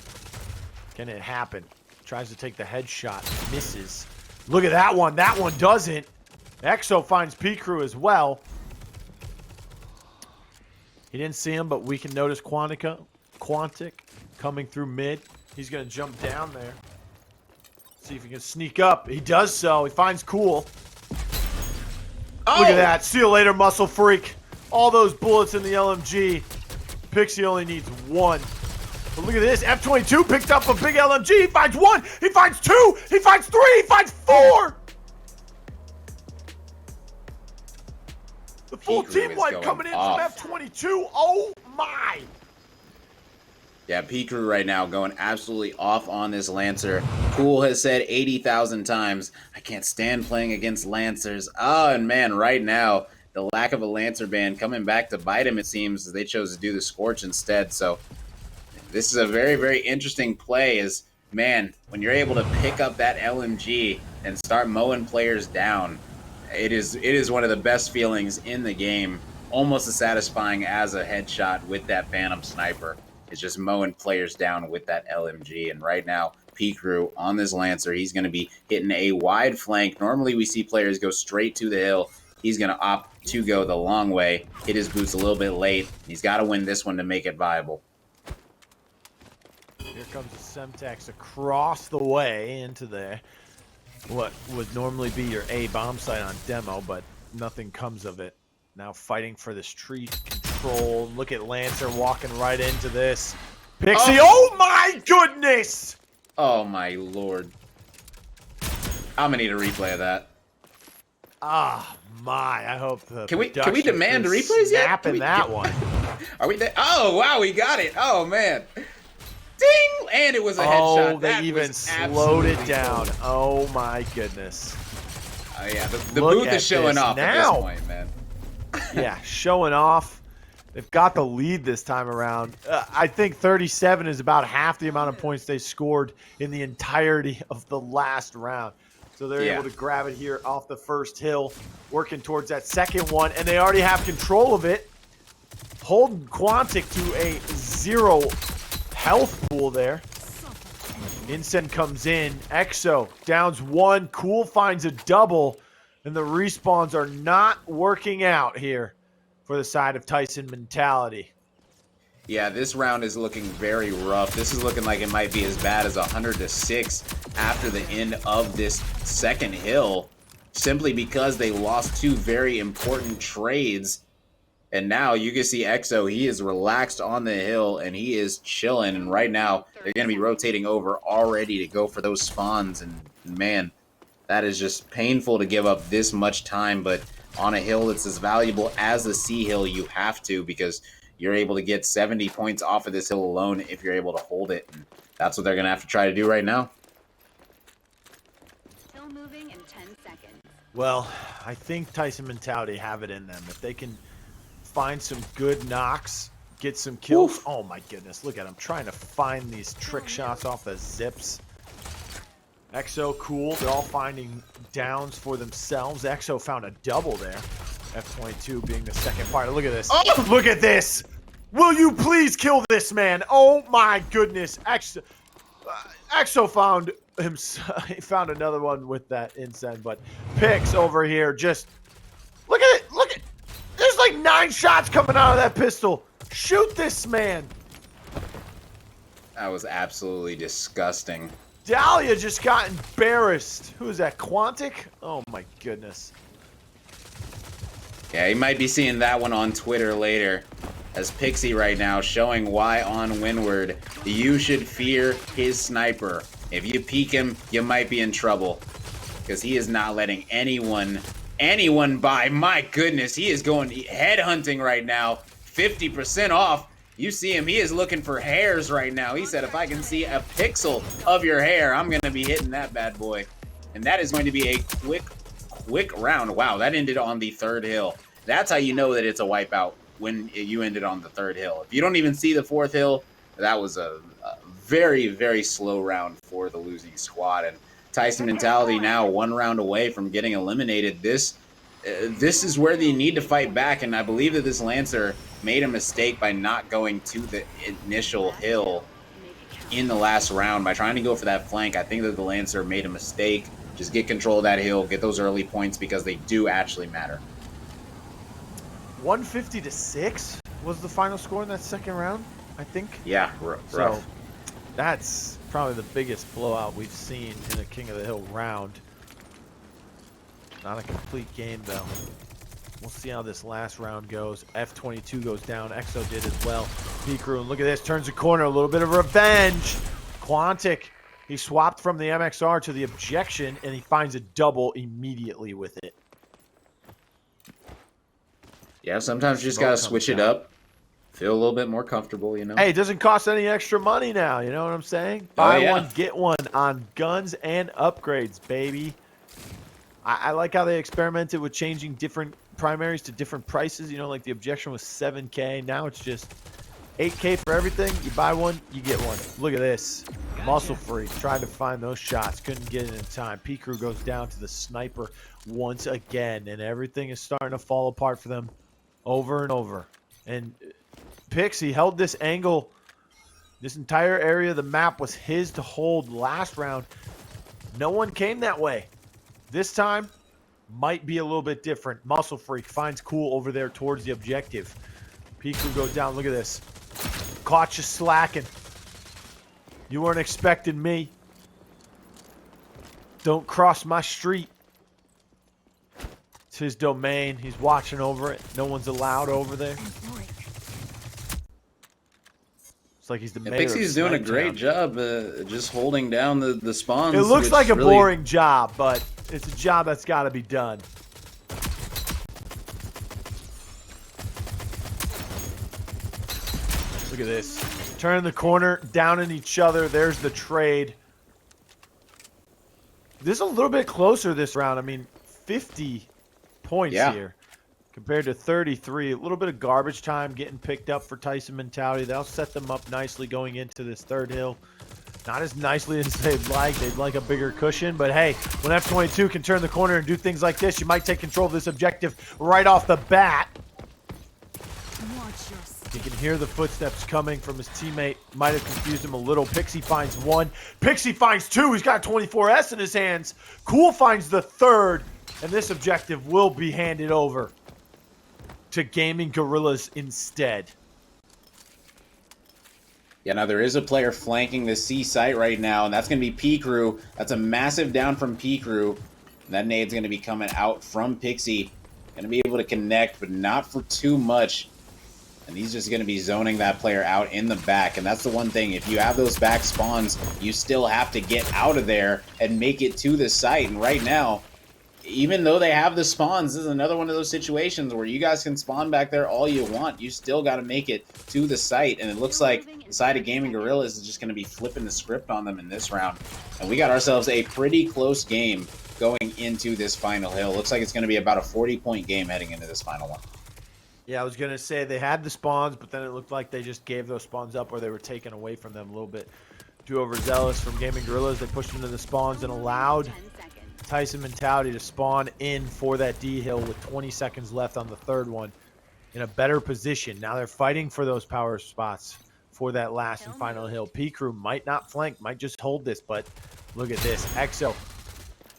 Can it happen? Tries to take the headshot. Misses. Look at that one. That one doesn't. EXO finds P-Crew as well. He didn't see him, but we can notice Quantic coming through mid. He's going to jump down there. See if he can sneak up. He does so. He finds Cool. Oh! Look at that. See you later, Muscle Freak. All those bullets in the LMG. Pixie only needs 1. But look at this. F22 picked up a big LMG. He finds 1. He finds 2. He finds 3. He finds 4. The full team wipe coming in from F22. Oh my.
Yeah, P-Crew right now going absolutely off on this Lancer. Cool has said 80,000 times, I can't stand playing against Lancers. Oh, and man, right now, the lack of a Lancer ban coming back to bite him, it seems. They chose to do the Scorch instead. So this is a very, very interesting play as, man, when you're able to pick up that LMG and start mowing players down, it is one of the best feelings in the game. Almost as satisfying as a headshot with that Phantom Sniper. It's just mowing players down with that LMG. And right now, P-Crew on this Lancer, he's going to be hitting a wide flank. Normally, we see players go straight to the hill. He's going to opt to go the long way, hit his boots a little bit late. He's got to win this one to make it viable.
Here comes the Semtex across the way into there. what would normally be your A bomb site on demo, but nothing comes of it. Now fighting for this tree control. Look at Lancer walking right into this. Pixie, oh my goodness!
Oh my lord. I'm gonna need a replay of that.
Ah, my. I hope the
Can we
production
demand
crew
replays yet?
snapping that one.
Are we there? Oh wow, we got it. Oh man. Ding! And it was a headshot.
Oh, they
That
even
was
slowed it
absolutely
down.
cool.
Oh my goodness.
Oh yeah, the
Look
booth
at
is showing
this
off at
now.
this point, man.
Yeah, showing off. They've got the lead this time around. I think 37 is about half the amount of points they scored in the entirety of the last round. So they're able to grab it here off the first hill, working towards that second one, and they already have control of it. Holding Quantic to a 0 health pool there. Incen comes in. Exo downs one. Cool finds a double. And the respawns are not working out here for the side of Tyson mentality.
Yeah, this round is looking very rough. This is looking like it might be as bad as 100-6 after the end of this second hill, simply because they lost two very important trades. And now you can see Exo, he is relaxed on the hill and he is chilling. And right now they're going to be rotating over already to go for those spawns. And man, that is just painful to give up this much time. But on a hill that's as valuable as the C hill, you have to, because you're able to get 70 points off of this hill alone if you're able to hold it. And that's what they're going to have to try to do right now.
Still moving in 10 seconds.
Well, I think Tyson mentality have it in them. If they can find some good knocks, get some kills. Oof. Oh my goodness, look at him trying to find these trick shots off the zips. Exo, cool. They're all finding downs for themselves. Exo found a double there. F22 being the second fighter. Look at this. Oh! Look at this. Will you please kill this man? Oh my goodness. Exo found him. He found another one with that Incen, but Pix over here just look at it. Look at. There's like 9 shots coming out of that pistol. Shoot this man.
That was absolutely disgusting.
Dahlia just got embarrassed. Who is that, Quantic? Oh my goodness.
Yeah, you might be seeing that one on Twitter later, as Pixie right now showing why on Windward you should fear his sniper. If you peek him, you might be in trouble, because he is not letting anyone by. My goodness, he is going head hunting right now. 50% off. You see him, he is looking for hairs right now. He said, if I can see a pixel of your hair, I'm going to be hitting that bad boy. And that is going to be a quick round. Wow, that ended on the third hill. That's how you know that it's a wipeout, when you ended on the third hill. If you don't even see the fourth hill, that was a very, very slow round for the losing squad. And Tyson mentality now 1 round away from getting eliminated. This is where they need to fight back, and I believe that this Lancer made a mistake by not going to the initial hill in the last round by trying to go for that flank. I think that the Lancer made a mistake. Just get control of that hill, get those early points, because they do actually matter.
150-6 was the final score in that second round, I think.
Yeah, rough.
So that's probably the biggest blowout we've seen in a King of the Hill round. Not a complete game, though. We'll see how this last round goes. F22 goes down. Exo did as well. P-Crew, and look at this. Turns the corner. A little bit of revenge. Quantic, he swapped from the MXR to the Objection, and he finds a double immediately with it.
Yeah, sometimes you just got to switch it up. Feel a little bit more comfortable, you know?
Hey, it doesn't cost any extra money now. You know what I'm saying? Buy one, get one on guns and upgrades, baby. I like how they experimented with changing different primaries to different prices. You know, like the Objection was 7K. Now it's just 8K for everything. You buy one, you get one. Look at this. Muscle Freak trying to find those shots. Couldn't get it in time. P-Crew goes down to the sniper once again, and everything is starting to fall apart for them over and over. And Pixie held this angle. This entire area of the map was his to hold last round. No one came that way. This time might be a little bit different. Muscle Freak finds Cool over there towards the objective. P-Crew goes down. Look at this. Caught you slacking. You weren't expecting me. Don't cross my street. It's his domain. He's watching over it. No one's allowed over there. It's like he's the mayor.
Pixie's doing a great job just holding down the spawns.
It looks like a
really...
boring job, but it's a job that's got to be done. Look at this. Turn the corner, down in each other. There's the trade. This is a little bit closer this round. I mean, 50 points here compared to 33. A little bit of garbage time getting picked up for Tyson mentality. That'll set them up nicely going into this third hill. Not as nicely as they'd like. They'd like a bigger cushion. But, hey, when F22 can turn the corner and do things like this, you might take control of this objective right off the bat. You can hear the footsteps coming from his teammate. Might have confused him a little. Pixie finds one. Pixie finds two. He's got 24S in his hands. Cool finds the third. And this objective will be handed over to Gaming Gorillas instead.
Yeah, now there is a player flanking the C site right now, and that's going to be P-Crew. That's a massive down from P-Crew. That nade's going to be coming out from Pixie. Going to be able to connect, but not for too much. And he's just going to be zoning that player out in the back. And that's the one thing. If you have those back spawns, you still have to get out of there and make it to the site. And right now, even though they have the spawns, this is another one of those situations where you guys can spawn back there all you want. You still got to make it to the site. And it looks like the side of Gaming Gorillas is just going to be flipping the script on them in this round. And we got ourselves a pretty close game going into this final hill. Looks like it's going to be about a 40-point game heading into this final one.
Yeah, I was going to say they had the spawns, but then it looked like they just gave those spawns up or they were taken away from them a little bit. Too overzealous from Gaming Gorillas. They pushed into the spawns and allowed Tyson mentality to spawn in for that D hill with 20 seconds left on the third one in a better position. Now they're fighting for those power spots for that last and final hill. P-Crew might not flank, might just hold this, but look at this. EXO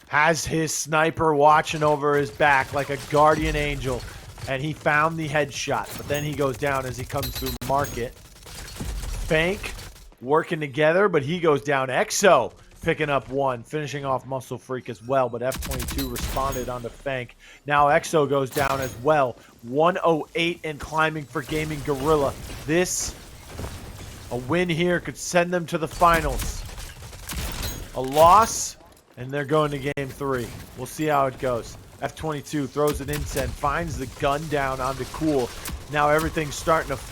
has his sniper watching over his back like a guardian angel. And he found the headshot, but then he goes down as he comes through market. Fank working together, but he goes down. EXO picking up one, finishing off Muscle Freak as well, but F22 responded onto Fank. Now EXO goes down as well. 108 and climbing for Gaming Gorilla. A win here could send them to the finals. A loss, and they're going to game 3. We'll see how it goes. F22 throws an incend, finds the gun down onto Cool. Now everything's starting to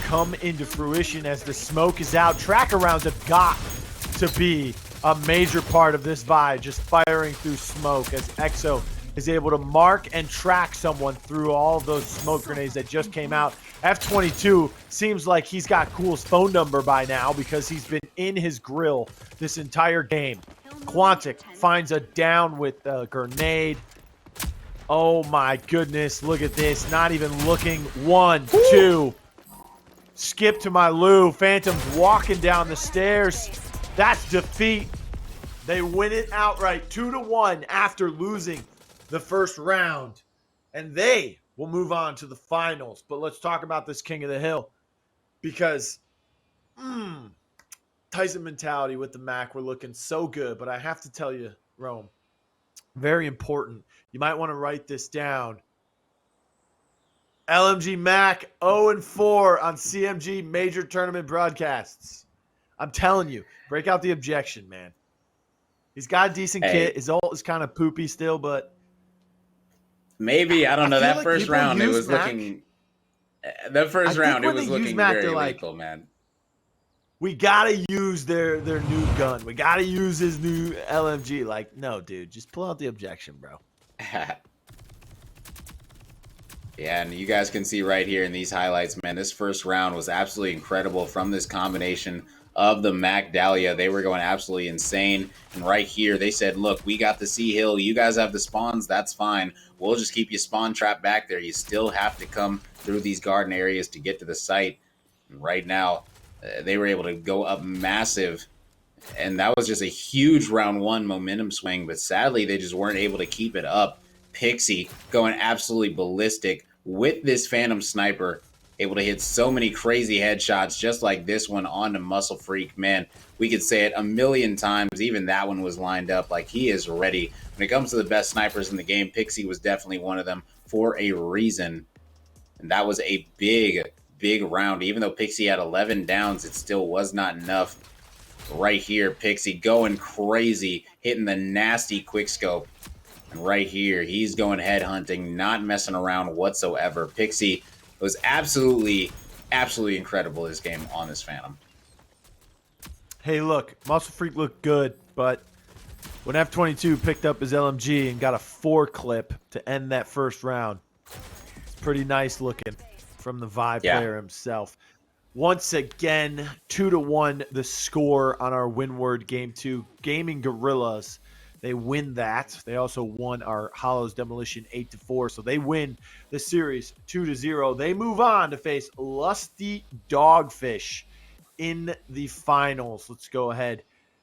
come into fruition as the smoke is out. Tracker rounds have got to be a major part of this vibe, just firing through smoke as EXO is able to mark and track someone through all of those smoke grenades that just came out. F22 seems like he's got Cool's phone number by now because he's been in his grill this entire game. Quantic finds a down with a grenade. Oh my goodness, look at this. Not even looking. 1, 2. Skip to my Lou. Phantom's walking down the stairs. That's defeat. They win it outright 2-1 after losing the first round. And they will move on to the finals. But let's talk about this King of the Hill. Because Tyson mentality with the Mac, we're looking so good. But I have to tell you, Rome, very important. You might want to write this down. LMG Mac 0-4 on CMG major tournament broadcasts. I'm telling you, break out the objection, man. He's got a decent kit. His ult is kind of poopy still, but
maybe, I don't know. That
like
first round, it was
Mac,
looking. That first round, it was looking
Mac,
very
like,
lethal, man.
We gotta use their new gun. We gotta use his new LMG. Like, no, dude, just pull out the objection, bro.
Yeah, and you guys can see right here in these highlights, man, this first round was absolutely incredible from this combination of the Mac Dahlia. They were going absolutely insane. And right here, they said, look, we got the C Hill. You guys have the spawns. That's fine. We'll just keep you spawn trapped back there. You still have to come through these garden areas to get to the site. And right now, they were able to go up massive. And that was just a huge round one momentum swing. But sadly, they just weren't able to keep it up. Pixie going absolutely ballistic with this Phantom Sniper.
able to hit so many crazy headshots just like this one onto Muscle Freak. Man, we could say it a million times. Even that one was lined up like he is ready. When it comes to the best snipers in the game, Pixie was definitely one of them for a reason. And that was a big, big round. Even though Pixie had 11 downs, it still was not enough. Right here, Pixie going crazy, hitting the nasty quickscope. And right here, he's going head hunting, not messing around whatsoever. Pixie was absolutely, absolutely incredible this game on this Phantom.
Hey, look, Muscle Freak looked good, but when F22 picked up his LMG and got a 4-clip to end that first round, it's pretty nice looking from the Vive player himself. Once again, 2-1 the score on our Windward Game 2. Gaming Gorillas, they win that. They also won our Hollows Demolition 8-4, so they win the series 2-0. They move on to face Lusty Dogfish in the finals. Let's go ahead